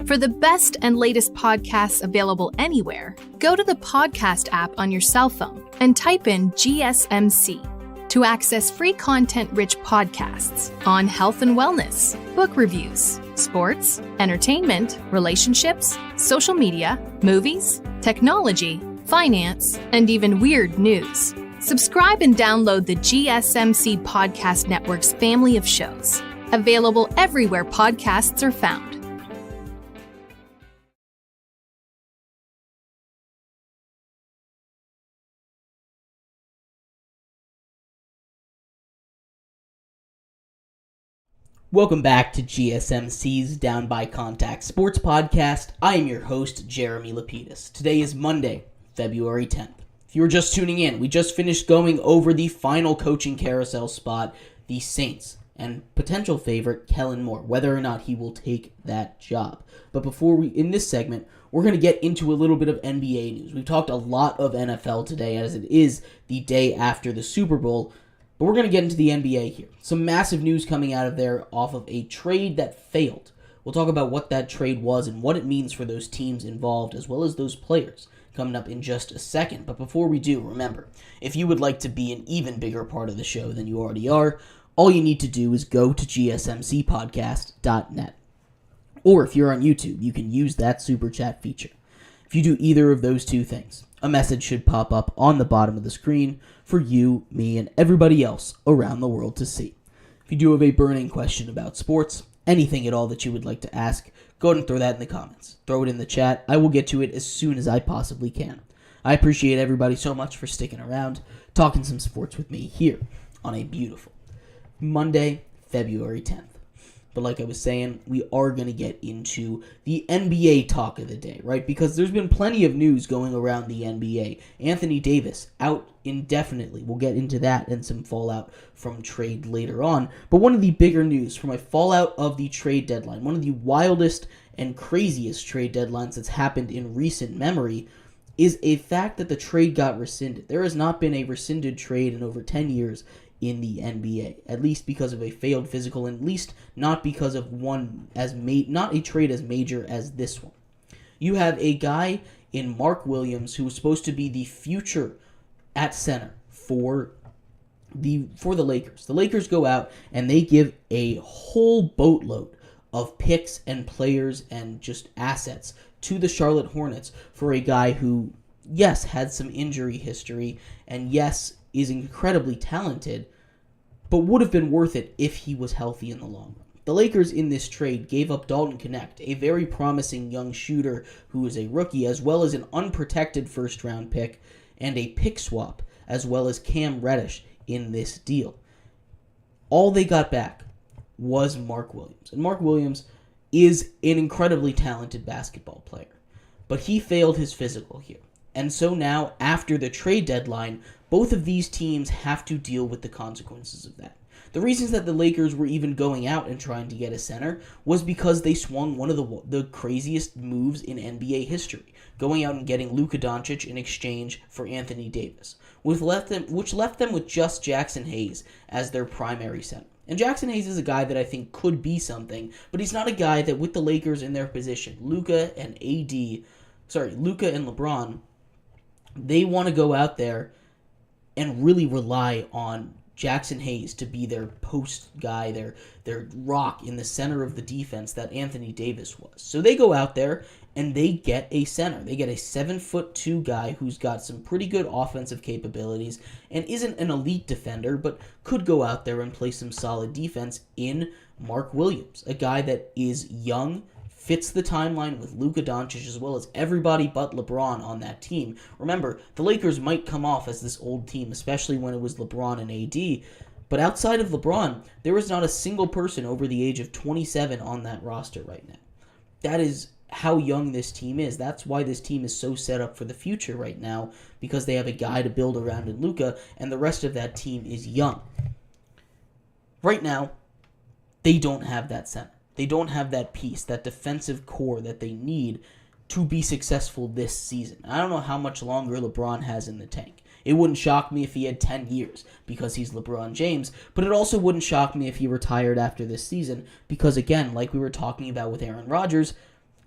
For the best and latest podcasts available anywhere, go to the podcast app on your cell phone and type in GSMC to access free content-rich podcasts on health and wellness, book reviews, sports, entertainment, relationships, social media, movies, technology, finance, and even weird news. Subscribe and download the GSMC Podcast Network's family of shows, available everywhere podcasts are found.
Welcome back to GSMC's Down by Contact Sports Podcast. I am your host, Jeremy Lapidus. Today is Monday, February 10th. If you were just tuning in, we just finished going over the final coaching carousel spot, the Saints, and potential favorite, Kellen Moore, whether or not he will take that job. But in this segment, we're going to get into a little bit of NBA news. We've talked a lot of NFL today, as it is the day after the Super Bowl. But we're going to get into the NBA here. Some massive news coming out of there off of a trade that failed. We'll talk about what that trade was and what it means for those teams involved as well as those players coming up in just a second. But before we do, remember, if you would like to be an even bigger part of the show than you already are, all you need to do is go to gsmcpodcast.net. Or if you're on YouTube, you can use that super chat feature. If you do either of those two things, a message should pop up on the bottom of the screen for you, me, and everybody else around the world to see. If you do have a burning question about sports, anything at all that you would like to ask, go ahead and throw that in the comments. Throw it in the chat. I will get to it as soon as I possibly can. I appreciate everybody so much for sticking around, talking some sports with me here on a beautiful Monday, February 10th. But like I was saying, we are going to get into the NBA talk of the day, right? Because there's been plenty of news going around the NBA. Anthony Davis out indefinitely. We'll get into that and some fallout from trade later on. But one of the bigger news from a fallout of the trade deadline, one of the wildest and craziest trade deadlines that's happened in recent memory, is a fact that the trade got rescinded. There has not been a rescinded trade in over 10 years in the NBA, at least because of a failed physical, and at least not because of not a trade as major as this one. You have a guy in Mark Williams who was supposed to be the future at center for the Lakers. The Lakers go out and they give a whole boatload of picks and players and just assets to the Charlotte Hornets for a guy who, yes, had some injury history, and yes, is incredibly talented, but would have been worth it if he was healthy in the long run. The Lakers in this trade gave up Dalton Knecht, a very promising young shooter who is a rookie, as well as an unprotected first-round pick, and a pick swap, as well as Cam Reddish in this deal. All they got back was Mark Williams. And Mark Williams is an incredibly talented basketball player, but he failed his physical here. And so now, after the trade deadline, both of these teams have to deal with the consequences of that. The reasons that the Lakers were even going out and trying to get a center was because they swung one of the craziest moves in NBA history, going out and getting Luka Doncic in exchange for Anthony Davis, which left them with just Jackson Hayes as their primary center. And Jackson Hayes is a guy that I think could be something, but he's not a guy that, with the Lakers in their position, Luka and LeBron, they want to go out there and really rely on Jackson Hayes to be their post guy, their rock in the center of the defense that Anthony Davis was. So they go out there and they get a center. They get a 7'2" guy who's got some pretty good offensive capabilities and isn't an elite defender, but could go out there and play some solid defense in Mark Williams, a guy that is young, fits the timeline with Luka Doncic as well as everybody but LeBron on that team. Remember, the Lakers might come off as this old team, especially when it was LeBron and AD, but outside of LeBron, there is not a single person over the age of 27 on that roster right now. That is how young this team is. That's why this team is so set up for the future right now, because they have a guy to build around in Luka, and the rest of that team is young. Right now, they don't have that center. They don't have that piece, that defensive core that they need to be successful this season. I don't know how much longer LeBron has in the tank. It wouldn't shock me if he had 10 years because he's LeBron James, but it also wouldn't shock me if he retired after this season because, again, like we were talking about with Aaron Rodgers,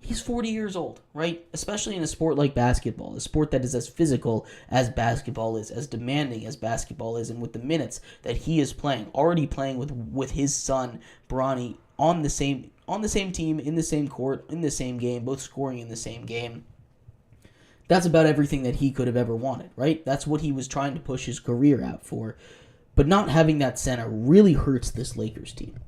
he's 40 years old, right? Especially in a sport like basketball, a sport that is as physical as basketball is, as demanding as basketball is, and with the minutes that he is playing, already playing with his son, Bronny, on the same team, in the same court, in the same game, both scoring in the same game. That's about everything that he could have ever wanted, right? That's what he was trying to push his career out for. But not having that center really hurts this Lakers team.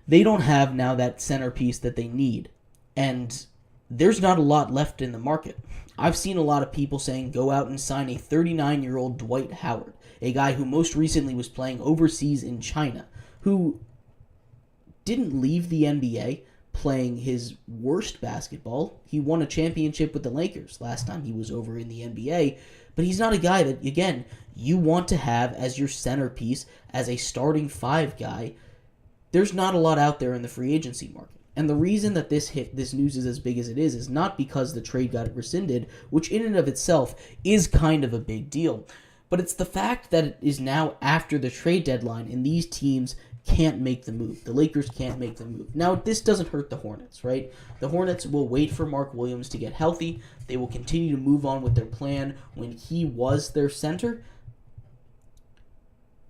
They don't have now that centerpiece that they need. And there's not a lot left in the market. I've seen a lot of people saying go out and sign a 39-year-old Dwight Howard, a guy who most recently was playing overseas in China, who didn't leave the NBA playing his worst basketball. He won a championship with the Lakers last time he was over in the NBA, but he's not a guy that, again, you want to have as your centerpiece, as a starting five guy. There's not a lot out there in the free agency market. And the reason that this news is as big as it is not because the trade got rescinded, which in and of itself is kind of a big deal, but it's the fact that it is now after the trade deadline and these teams can't make the move. The Lakers can't make the move. Now, this doesn't hurt the Hornets, right? The Hornets will wait for Mark Williams to get healthy. They will continue to move on with their plan when he was their center.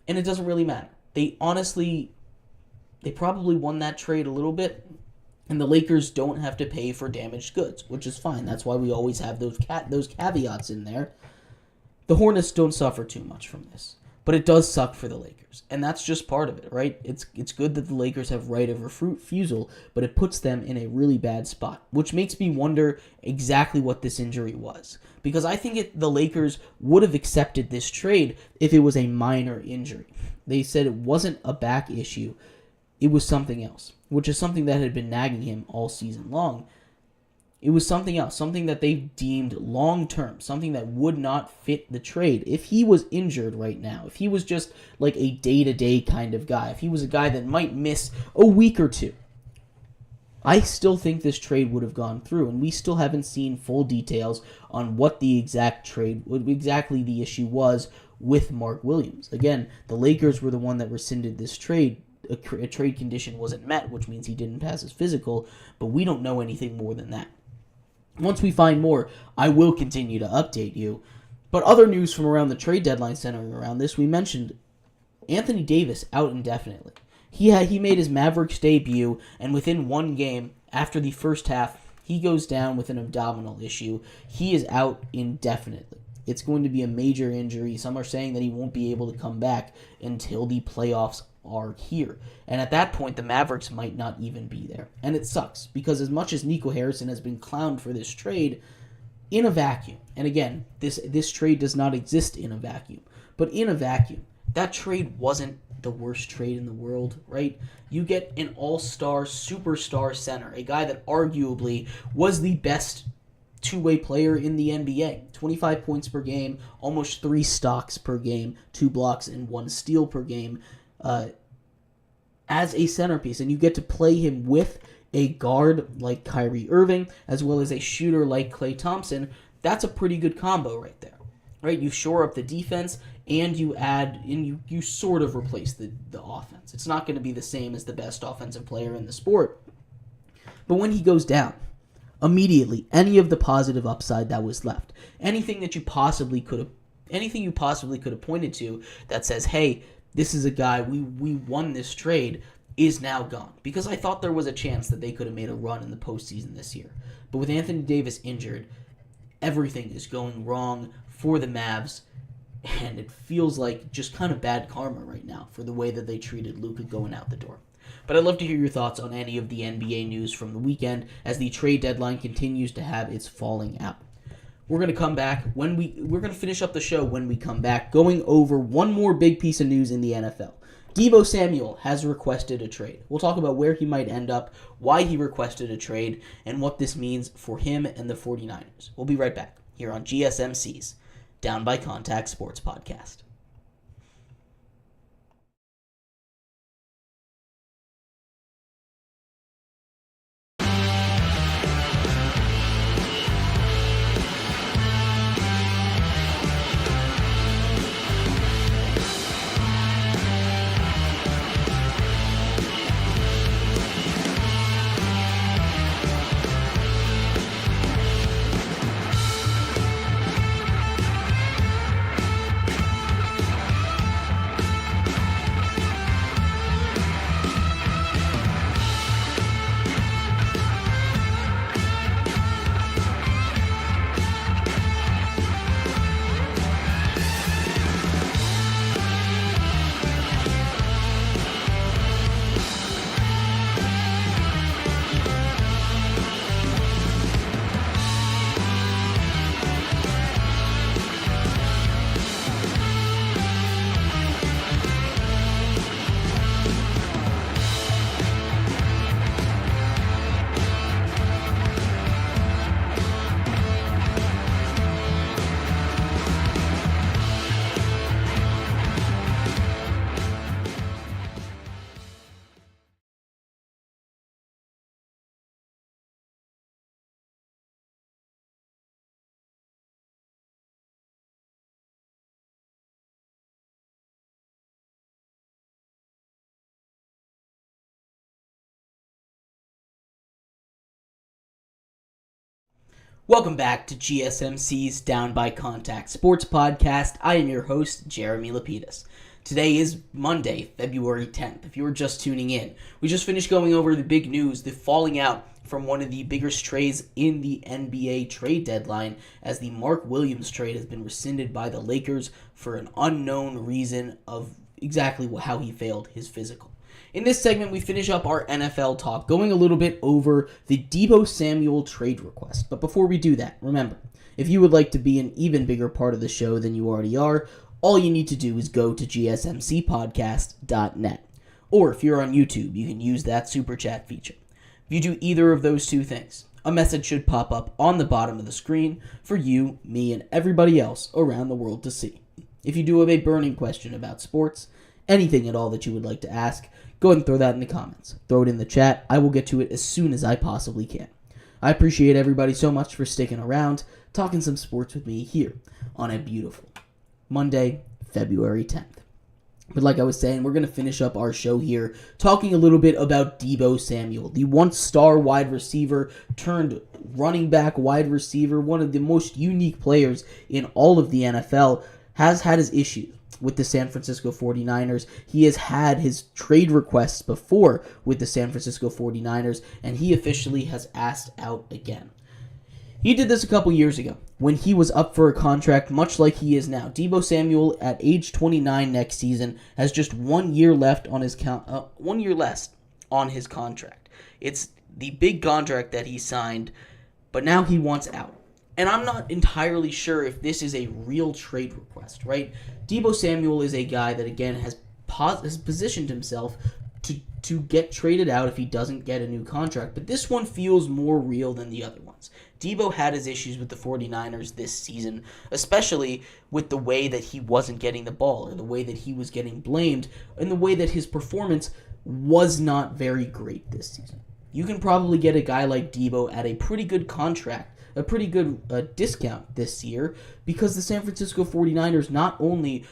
And it doesn't really matter. They probably won that trade a little bit, and the Lakers don't have to pay for damaged goods, which is fine. That's why we always have those caveats in there. The Hornets don't suffer too much from this. But it does suck for the Lakers, and that's just part of it, right? It's good that the Lakers have right of refusal, but it puts them in a really bad spot, which makes me wonder exactly what this injury was. Because I think the Lakers would have accepted this trade if it was a minor injury. They said it wasn't a back issue, it was something else, which is something that had been nagging him all season long. It was something else, something that they deemed long-term, something that would not fit the trade. If he was injured right now, if he was just like a day-to-day kind of guy, if he was a guy that might miss a week or two, I still think this trade would have gone through, and we still haven't seen full details on what the exactly the issue was with Mark Williams. Again, the Lakers were the one that rescinded this trade. A trade condition wasn't met, which means he didn't pass his physical, but we don't know anything more than that. Once we find more, I will continue to update you. But other news from around the trade deadline centering around this, we mentioned Anthony Davis out indefinitely. He made his Mavericks debut, and within one game, after the first half, he goes down with an abdominal issue. He is out indefinitely. It's going to be a major injury. Some are saying that he won't be able to come back until the playoffs are here. And at that point, the Mavericks might not even be there. And it sucks, because as much as Nico Harrison has been clowned for this trade, in a vacuum, and again, this trade does not exist in a vacuum, but in a vacuum, that trade wasn't the worst trade in the world, right? You get an all-star, superstar center, a guy that arguably was the best two-way player in the NBA. 25 points per game, almost 3 stocks per game, 2 blocks and 1 steal per game, as a centerpiece. And you get to play him with a guard like Kyrie Irving, as well as a shooter like Klay Thompson. That's a pretty good combo right there, right? You shore up the defense, and you add, and you sort of replace the offense. It's not going to be the same as the best offensive player in the sport. But when he goes down, immediately, any of the positive upside that was left, anything you possibly could have pointed to that says, hey, this is a guy, we won this trade, is now gone. Because I thought there was a chance that they could have made a run in the postseason this year. But with Anthony Davis injured, everything is going wrong for the Mavs. And it feels like just kind of bad karma right now for the way that they treated Luka going out the door. But I'd love to hear your thoughts on any of the NBA news from the weekend as the trade deadline continues to have its falling out. We're going to come back we're going to finish up the show when we come back, going over one more big piece of news in the NFL. Deebo Samuel has requested a trade. We'll talk about where he might end up, why he requested a trade, and what this means for him and the 49ers. We'll be right back here on GSMC's Down by Contact Sports Podcast. Welcome back to GSMC's Down by Contact Sports Podcast. I am your host, Jeremy Lapidus. Today is Monday, February 10th. If you were just tuning in, we just finished going over the big news, the falling out from one of the biggest trades in the NBA trade deadline, as the Mark Williams trade has been rescinded by the Lakers for an unknown reason of exactly how he failed his physical. In this segment, we finish up our NFL talk, going a little bit over the Deebo Samuel trade request. But before we do that, remember, if you would like to be an even bigger part of the show than you already are, all you need to do is go to gsmcpodcast.net. Or if you're on YouTube, you can use that super chat feature. If you do either of those two things, a message should pop up on the bottom of the screen for you, me, and everybody else around the world to see. If you do have a burning question about sports, anything at all that you would like to ask, go ahead and throw that in the comments. Throw it in the chat. I will get to it as soon as I possibly can. I appreciate everybody so much for sticking around, talking some sports with me here on a beautiful Monday, February 10th. But like I was saying, we're going to finish up our show here talking a little bit about Deebo Samuel, the once star wide receiver turned running back wide receiver, one of the most unique players in all of the NFL, has had his issues with the San Francisco 49ers. He has had his trade requests before with the San Francisco 49ers, and he officially has asked out again. He did this a couple years ago when he was up for a contract much like he is now. Deebo Samuel, at age 29 next season, has just 1 year left on his contract. It's the big contract that he signed, but now he wants out. And I'm not entirely sure if this is a real trade request, right? Deebo Samuel is a guy that, again, has positioned himself to get traded out if he doesn't get a new contract. But this one feels more real than the other ones. Deebo had his issues with the 49ers this season, especially with the way that he wasn't getting the ball, or the way that he was getting blamed, and the way that his performance was not very great this season. You can probably get a guy like Deebo at a pretty good contract, a pretty good discount this year, because the San Francisco 49ers not only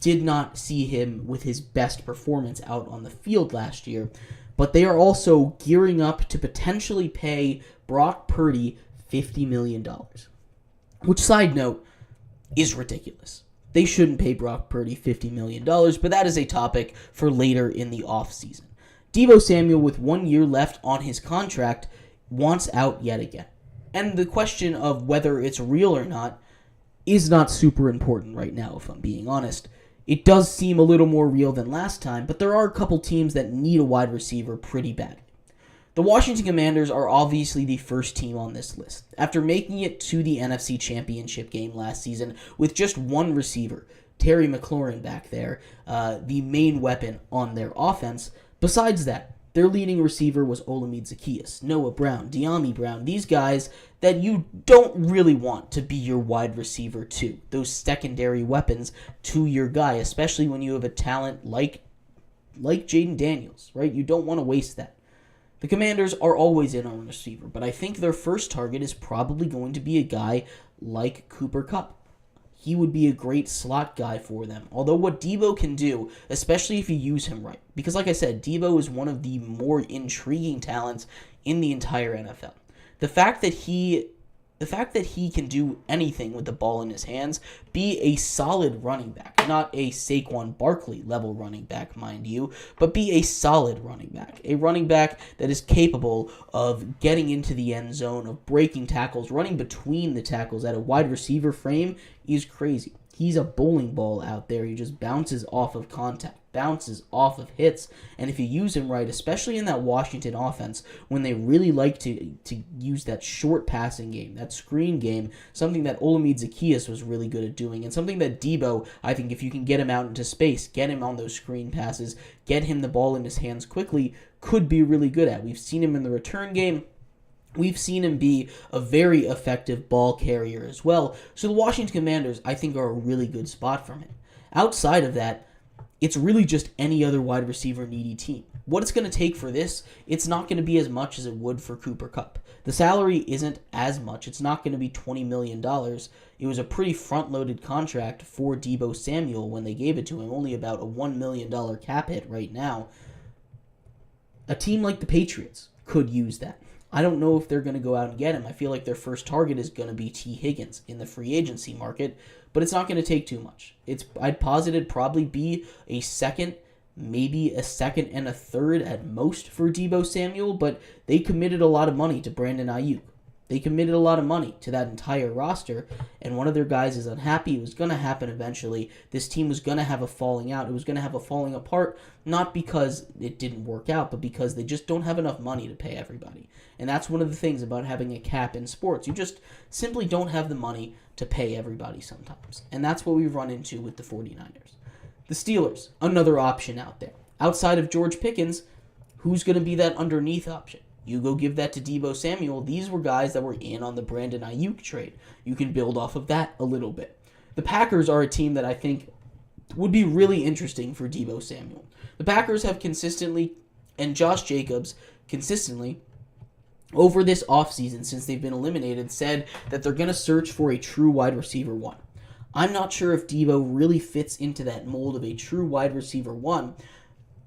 did not see him with his best performance out on the field last year, but they are also gearing up to potentially pay Brock Purdy $50 million. Which, side note, is ridiculous. They shouldn't pay Brock Purdy $50 million, but that is a topic for later in the offseason. Deebo Samuel, with 1 year left on his contract, wants out yet again. And the question of whether it's real or not is not super important right now, if I'm being honest. It does seem a little more real than last time, but there are a couple teams that need a wide receiver pretty badly. The Washington Commanders are obviously the first team on this list. After making it to the NFC Championship game last season with just one receiver, Terry McLaurin back there, the main weapon on their offense. Besides that, their leading receiver was Olamide Zaccheaus, Noah Brown, De'Ami Brown, these guys that you don't really want to be your wide receiver too. Those secondary weapons to your guy, especially when you have a talent like Jaden Daniels, right? You don't want to waste that. The Commanders are always in on a receiver, but I think their first target is probably going to be a guy like Cooper Kupp. He would be a great slot guy for them. Although what Deebo can do, especially if you use him right, because like I said, Deebo is one of the more intriguing talents in the entire NFL. The fact that he can do anything with the ball in his hands, be a solid running back, not a Saquon Barkley level running back, mind you, but be a solid running back. A running back that is capable of getting into the end zone, of breaking tackles, running between the tackles at a wide receiver frame is crazy. He's a bowling ball out there. He just bounces off of contact, bounces off of hits, and if you use him right, especially in that Washington offense, when they really like to use that short passing game, that screen game, something that Olamide Zaccheaus was really good at doing, and something that Deebo, I think if you can get him out into space, get him on those screen passes, get him the ball in his hands quickly, could be really good at. We've seen him in the return game. We've seen him be a very effective ball carrier as well. So the Washington Commanders, I think, are a really good spot for him. Outside of that, it's really just any other wide receiver needy team. What it's going to take for this, it's not going to be as much as it would for Cooper Kupp. The salary isn't as much. It's not going to be $20 million. It was a pretty front-loaded contract for Deebo Samuel when they gave it to him, only about a $1 million cap hit right now. A team like the Patriots could use that. I don't know if they're going to go out and get him. I feel like their first target is going to be T. Higgins in the free agency market, but it's not going to take too much. I'd posit it'd probably be a second, maybe a second and a third at most for Deebo Samuel, but they committed a lot of money to Brandon Ayuk. They committed a lot of money to that entire roster, and one of their guys is unhappy. It was going to happen eventually. This team was going to have a falling out. It was going to have a falling apart, not because it didn't work out, but because they just don't have enough money to pay everybody. And that's one of the things about having a cap in sports. You just simply don't have the money to pay everybody sometimes. And that's what we've run into with the 49ers. The Steelers, another option out there. outside of George Pickens, who's going to be that underneath option? You go give that to Deebo Samuel. These were guys that were in on the Brandon Ayuk trade. You can build off of that a little bit. The Packers are a team that I think would be really interesting for Deebo Samuel. The Packers have consistently, and Josh Jacobs consistently, over this offseason since they've been eliminated, said that they're going to search for a true wide receiver one. I'm not sure if Deebo really fits into that mold of a true wide receiver one,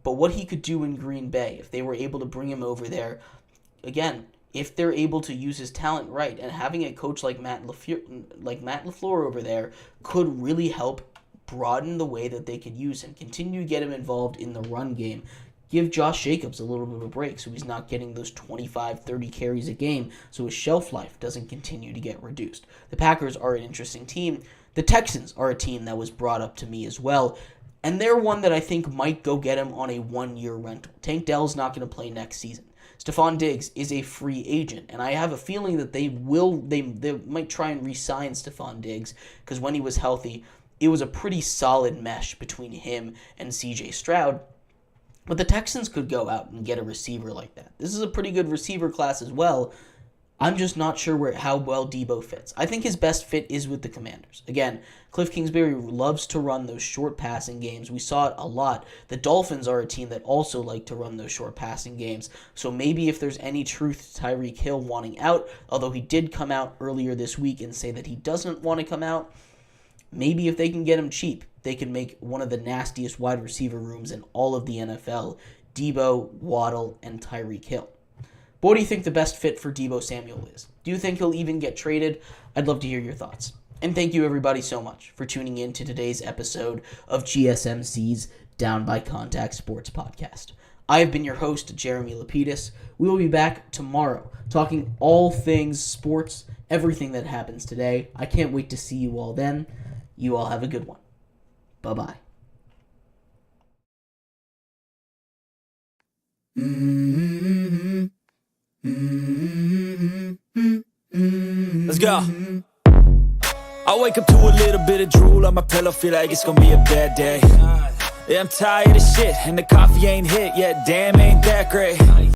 but what he could do in Green Bay, if they were able to bring him over there, again, if they're able to use his talent right, and having a coach like Matt LaFleur over there could really help broaden the way that they could use him, continue to get him involved in the run game, give Josh Jacobs a little bit of a break so he's not getting those 25, 30 carries a game, so his shelf life doesn't continue to get reduced. The Packers are an interesting team. The Texans are a team that was brought up to me as well, and they're one that I think might go get him on a one-year rental. Tank Dell's not going to play next season. Stephon Diggs is a free agent, and I have a feeling that they might try and re-sign Stephon Diggs, because when he was healthy, it was a pretty solid mesh between him and CJ Stroud. But the Texans could go out and get a receiver like that. This is a pretty good receiver class as well. I'm just not sure how well Deebo fits. I think his best fit is with the Commanders. Again, Cliff Kingsbury loves to run those short passing games. We saw it a lot. The Dolphins are a team that also like to run those short passing games. So maybe if there's any truth to Tyreek Hill wanting out, although he did come out earlier this week and say that he doesn't want to come out, maybe if they can get him cheap, they can make one of the nastiest wide receiver rooms in all of the NFL, Deebo, Waddle, and Tyreek Hill. But what do you think the best fit for Deebo Samuel is? Do you think he'll even get traded? I'd love to hear your thoughts. And thank you everybody so much for tuning in to today's episode of GSMC's Down by Contact Sports Podcast. I have been your host, Jeremy Lapidus. We will be back tomorrow talking all things sports, everything that happens today. I can't wait to see you all then. You all have a good one. Bye-bye.
Let's go. I wake up to a little bit of drool on my pillow, feel like it's gonna be a bad day. Yeah, I'm tired of shit, and the coffee ain't hit yet, damn, ain't that great.